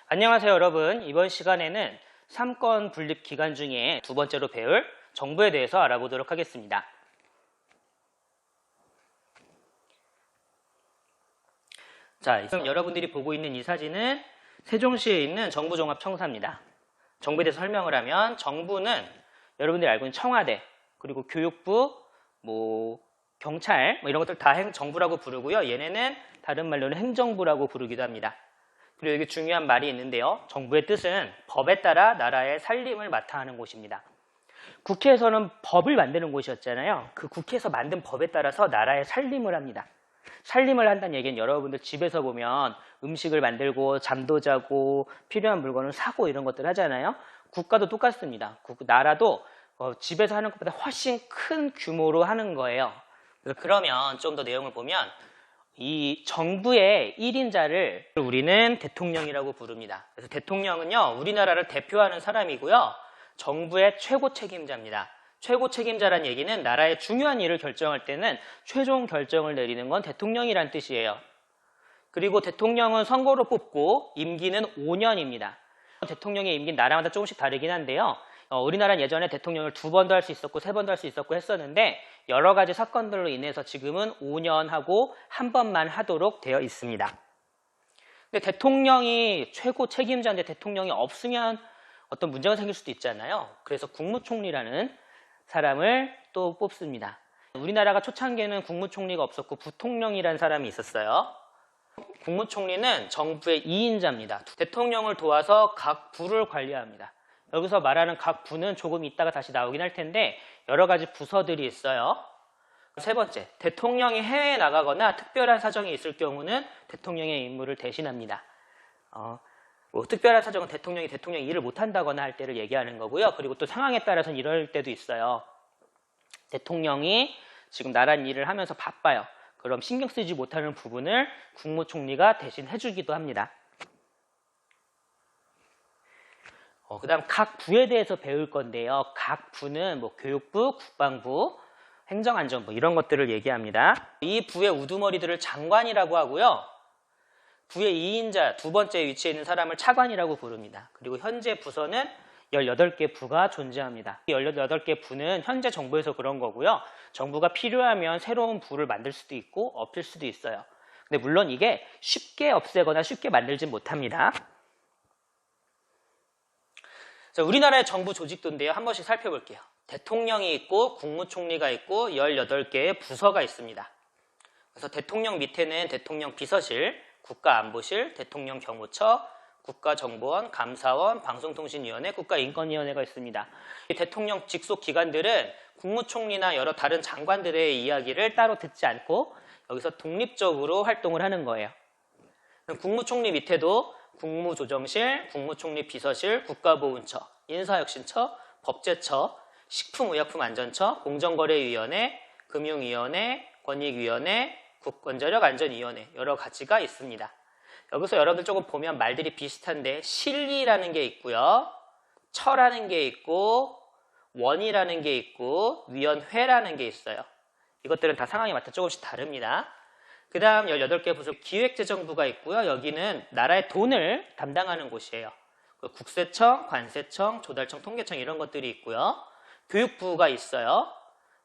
안녕하세요 여러분. 이번 시간에는 3권 분립 기관 중에 두 번째로 배울 정부에 대해서 알아보도록 하겠습니다. 자, 지금 여러분들이 보고 있는 이 사진은 세종시에 있는 정부종합청사입니다. 정부에 대해서 설명을 하면 정부는 여러분들이 알고 있는 청와대, 그리고 교육부, 경찰 이런 것들 다 정부라고 부르고요. 얘네는 다른 말로는 행정부라고 부르기도 합니다. 그리고 여기 중요한 말이 있는데요. 정부의 뜻은 법에 따라 나라의 살림을 맡아 하는 곳입니다. 국회에서는 법을 만드는 곳이었잖아요. 그 국회에서 만든 법에 따라서 나라의 살림을 합니다. 살림을 한다는 얘기는 여러분들 집에서 보면 음식을 만들고 잠도 자고 필요한 물건을 사고 이런 것들 하잖아요. 국가도 똑같습니다. 나라도 집에서 하는 것보다 훨씬 큰 규모로 하는 거예요. 그러면 좀 더 내용을 보면 이 정부의 1인자를 우리는 대통령이라고 부릅니다. 그래서 대통령은요, 우리나라를 대표하는 사람이고요. 정부의 최고 책임자입니다. 최고 책임자란 얘기는 나라의 중요한 일을 결정할 때는 최종 결정을 내리는 건 대통령이란 뜻이에요. 그리고 대통령은 선거로 뽑고 임기는 5년입니다. 대통령의 임기는 나라마다 조금씩 다르긴 한데요. 우리나라는 예전에 대통령을 2번도 할 수 있었고 3번도 할 수 있었고 했었는데 여러 가지 사건들로 인해서 지금은 5년 하고 1번만 하도록 되어 있습니다. 근데 대통령이 최고 책임자인데 대통령이 없으면 어떤 문제가 생길 수도 있잖아요. 그래서 국무총리라는 사람을 또 뽑습니다. 우리나라가 초창기에는 국무총리가 없었고 부통령이라는 사람이 있었어요. 국무총리는 정부의 2인자입니다. 대통령을 도와서 각 부를 관리합니다. 여기서 말하는 각 부는 조금 이따가 다시 나오긴 할 텐데 여러 가지 부서들이 있어요. 세 번째, 대통령이 해외에 나가거나 특별한 사정이 있을 경우는 대통령의 임무를 대신합니다. 특별한 사정은 대통령이 일을 못한다거나 할 때를 얘기하는 거고요. 그리고 또 상황에 따라서는 이럴 때도 있어요. 대통령이 지금 나란 일을 하면서 바빠요. 그럼 신경 쓰지 못하는 부분을 국무총리가 대신 해주기도 합니다. 그 다음 각 부에 대해서 배울 건데요. 각 부는 교육부, 국방부, 행정안전부 이런 것들을 얘기합니다. 이 부의 우두머리들을 장관이라고 하고요. 부의 2인자, 두 번째 위치에 있는 사람을 차관이라고 부릅니다. 그리고 현재 부서는 18개 부가 존재합니다. 이 18개 부는 현재 정부에서 그런 거고요. 정부가 필요하면 새로운 부를 만들 수도 있고 없앨 수도 있어요. 근데 물론 이게 쉽게 없애거나 쉽게 만들진 못합니다. 자, 우리나라의 정부 조직도인데요. 한 번씩 살펴볼게요. 대통령이 있고 국무총리가 있고 18개의 부서가 있습니다. 그래서 대통령 밑에는 대통령 비서실, 국가안보실, 대통령 경호처, 국가정보원, 감사원, 방송통신위원회, 국가인권위원회가 있습니다. 이 대통령 직속 기관들은 국무총리나 여러 다른 장관들의 이야기를 따로 듣지 않고 여기서 독립적으로 활동을 하는 거예요. 국무총리 밑에도 국무조정실, 국무총리 비서실, 국가보훈처, 인사혁신처, 법제처, 식품의약품안전처, 공정거래위원회, 금융위원회, 권익위원회, 국원자력안전위원회 여러 가지가 있습니다. 여기서 여러분들 조금 보면 말들이 비슷한데 실리라는 게 있고요. 처라는 게 있고 원이라는 게 있고 위원회라는 게 있어요. 이것들은 다 상황에 맞춰 조금씩 다릅니다. 그 다음 18개 부서 기획재정부가 있고요. 여기는 나라의 돈을 담당하는 곳이에요. 국세청, 관세청, 조달청, 통계청 이런 것들이 있고요. 교육부가 있어요.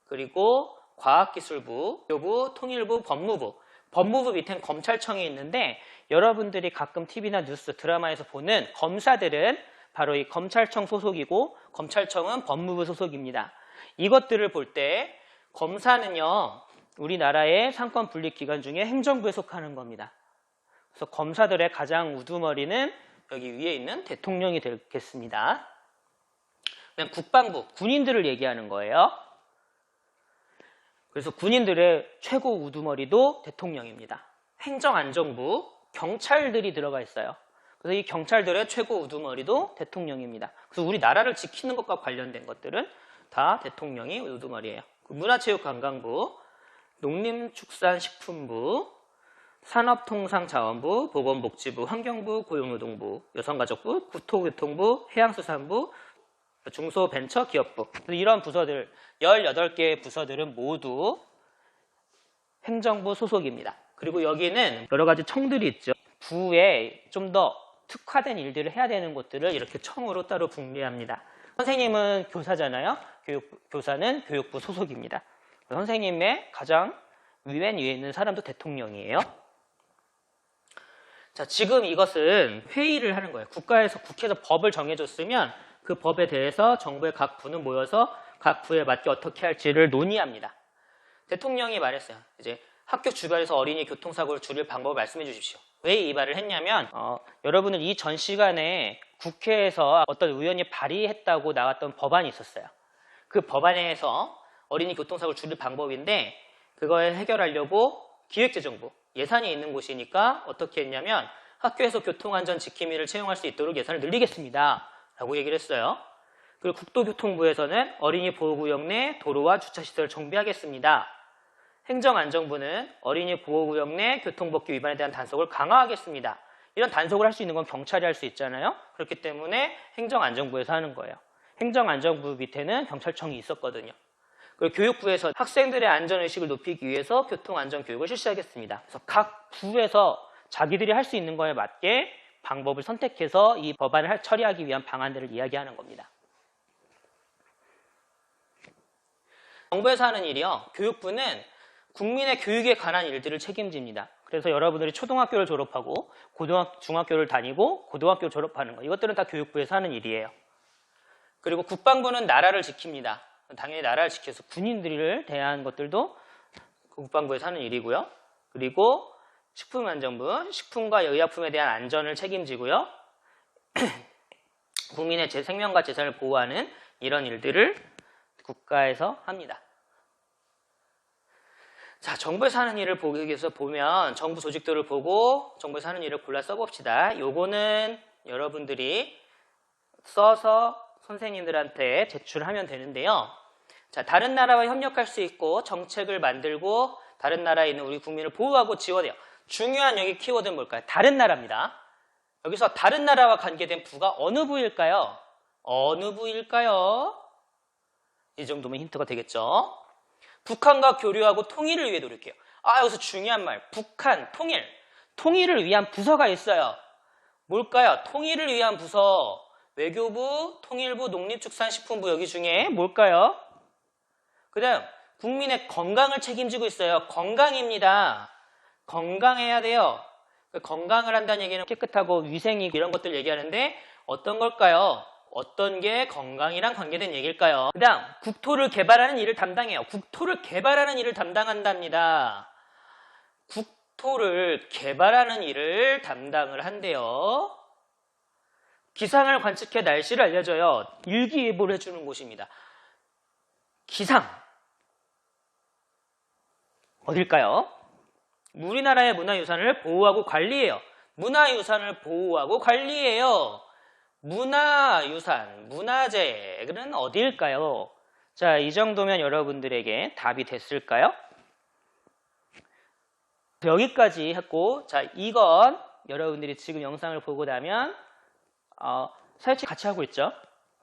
그리고 과학기술부, 교부, 통일부, 법무부. 법무부 밑엔 검찰청이 있는데 여러분들이 가끔 TV나 뉴스, 드라마에서 보는 검사들은 바로 이 검찰청 소속이고 검찰청은 법무부 소속입니다. 이것들을 볼 때 검사는요. 우리나라의 상권 분립 기관 중에 행정부에 속하는 겁니다. 그래서 검사들의 가장 우두머리는 여기 위에 있는 대통령이 되겠습니다. 그다음 국방부, 군인들을 얘기하는 거예요. 그래서 군인들의 최고 우두머리도 대통령입니다. 행정안전부, 경찰들이 들어가 있어요. 그래서 이 경찰들의 최고 우두머리도 대통령입니다. 그래서 우리나라를 지키는 것과 관련된 것들은 다 대통령이 우두머리예요. 문화체육관광부, 농림축산식품부, 산업통상자원부, 보건복지부, 환경부, 고용노동부, 여성가족부, 국토교통부, 해양수산부, 중소벤처기업부 이런 부서들 18개의 부서들은 모두 행정부 소속입니다. 그리고 여기는 여러 가지 청들이 있죠. 부에 좀 더 특화된 일들을 해야 되는 곳들을 이렇게 청으로 따로 분리합니다. 선생님은 교사잖아요. 교사는 교육부 소속입니다. 선생님의 가장 맨 위에 있는 사람도 대통령이에요. 자, 지금 이것은 회의를 하는 거예요. 국회에서 법을 정해줬으면 그 법에 대해서 정부의 각 부는 모여서 각 부에 맞게 어떻게 할지를 논의합니다. 대통령이 말했어요. 이제 학교 주변에서 어린이 교통사고를 줄일 방법을 말씀해 주십시오. 왜 이 말을 했냐면 여러분은 이 전 시간에 국회에서 어떤 의원이 발의했다고 나왔던 법안이 있었어요. 그 법안에서 어린이 교통사고를 줄일 방법인데 그걸 해결하려고 기획재정부 예산이 있는 곳이니까 어떻게 했냐면 학교에서 교통안전 지킴이를 채용할 수 있도록 예산을 늘리겠습니다 라고 얘기를 했어요. 그리고 국토교통부에서는 어린이 보호구역 내 도로와 주차시설을 정비하겠습니다. 행정안전부는 어린이 보호구역 내 교통법규 위반에 대한 단속을 강화하겠습니다. 이런 단속을 할 수 있는 건 경찰이 할 수 있잖아요. 그렇기 때문에 행정안전부에서 하는 거예요. 행정안전부 밑에는 경찰청이 있었거든요. 그리고 교육부에서 학생들의 안전의식을 높이기 위해서 교통안전교육을 실시하겠습니다. 그래서 각 부에서 자기들이 할 수 있는 거에 맞게 방법을 선택해서 이 법안을 처리하기 위한 방안들을 이야기하는 겁니다. 정부에서 하는 일이요. 교육부는 국민의 교육에 관한 일들을 책임집니다. 그래서 여러분들이 초등학교를 졸업하고 중학교를 다니고 고등학교를 졸업하는 거 이것들은 다 교육부에서 하는 일이에요. 그리고 국방부는 나라를 지킵니다. 당연히 나라를 지켜서 군인들을 대한 것들도 국방부에서 하는 일이고요. 그리고 식품안전부, 식품과 의약품에 대한 안전을 책임지고요. 국민의 생명과 재산을 보호하는 이런 일들을 국가에서 합니다. 자, 정부에서 하는 일을 보기 위해서 보면 정부 조직들을 보고 정부에서 하는 일을 골라 써봅시다. 요거는 여러분들이 써서 선생님들한테 제출하면 되는데요. 자, 다른 나라와 협력할 수 있고 정책을 만들고 다른 나라에 있는 우리 국민을 보호하고 지원해요. 중요한 여기 키워드는 뭘까요? 다른 나라입니다. 여기서 다른 나라와 관계된 부가 어느 부일까요? 어느 부일까요? 이 정도면 힌트가 되겠죠. 북한과 교류하고 통일을 위해 노력해요. 여기서 중요한 말. 북한, 통일. 통일을 위한 부서가 있어요. 뭘까요? 통일을 위한 부서. 외교부, 통일부, 농림축산식품부 여기 중에 뭘까요? 그 다음 국민의 건강을 책임지고 있어요. 건강입니다. 건강해야 돼요. 건강을 한다는 얘기는 깨끗하고 위생이 이런 것들 얘기하는데 어떤 걸까요? 어떤 게 건강이랑 관계된 얘기일까요? 그 다음 국토를 개발하는 일을 담당해요. 국토를 개발하는 일을 담당한답니다. 국토를 개발하는 일을 담당을 한대요. 기상을 관측해 날씨를 알려줘요. 일기예보를 해주는 곳입니다. 기상 어딜까요? 우리나라의 문화유산을 보호하고 관리해요. 문화유산을 보호하고 관리해요. 문화유산, 문화재는 어디일까요? 자, 이 정도면 여러분들에게 답이 됐을까요? 여기까지 했고, 자, 이건 여러분들이 지금 영상을 보고 나면 사회책 같이 하고 있죠?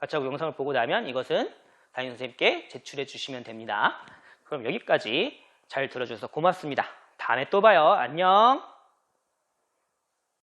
같이 하고 영상을 보고 나면 이것은 담임 선생님께 제출해 주시면 됩니다. 그럼 여기까지 잘 들어주셔서 고맙습니다. 다음에 또 봐요. 안녕.